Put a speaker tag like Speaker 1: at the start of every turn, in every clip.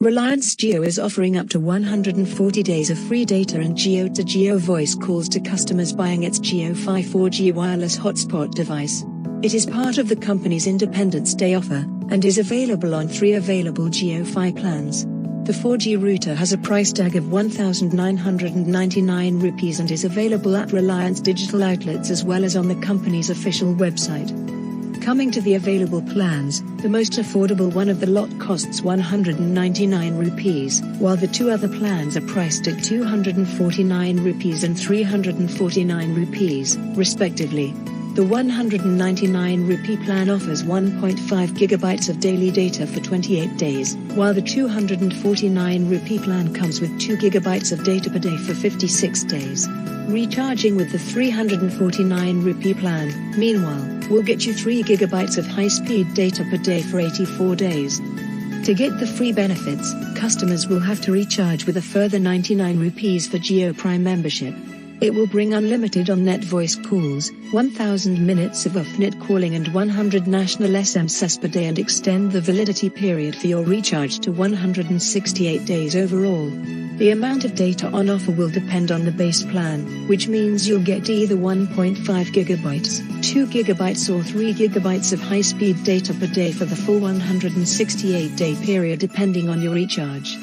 Speaker 1: Reliance Jio is offering up to 140 days of free data and Jio-to-Jio voice calls to customers buying its JioFi 4G wireless hotspot device. It is part of the company's Independence Day offer, and is available on 3 available JioFi plans. The 4G router has a price tag of 1,999 rupees and is available at Reliance digital outlets as well as on the company's official website. Coming to the available plans, the most affordable one of the lot costs 199 rupees, while the 2 other plans are priced at 249 rupees and 349 rupees, respectively. The 199 rupee plan offers 1.5 GB of daily data for 28 days, while the 249 rupee plan comes with 2 GB of data per day for 56 days. Recharging with the 349 rupee plan, meanwhile, will get you 3 GB of high-speed data per day for 84 days. To get the free benefits, customers will have to recharge with a further 99 rupees for Jio Prime membership. It will bring unlimited on-net voice calls, 1,000 minutes of off-net calling and 100 national SMS per day and extend the validity period for your recharge to 168 days overall. The amount of data on offer will depend on the base plan, which means you'll get either 1.5 GB, 2 GB or 3 GB of high-speed data per day for the full 168-day period depending on your recharge.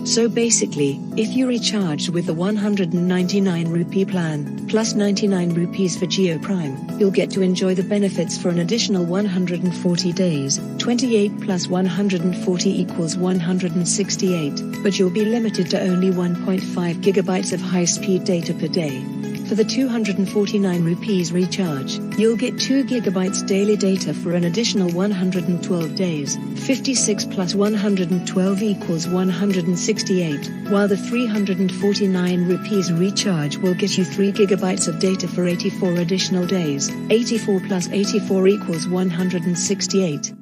Speaker 1: So basically, if you recharge with the 199 rupee plan, plus 99 rupees for Jio Prime, you'll get to enjoy the benefits for an additional 140 days. 28 plus 140 equals 168, but you'll be limited to only 1.5 GB of high-speed data per day. For the 249 rupees recharge, you'll get 2 GB daily data for an additional 112 days. 56 plus 112 equals 168, while the 349 rupees recharge will get you 3 GB of data for 84 additional days. 84 plus 84 equals 168.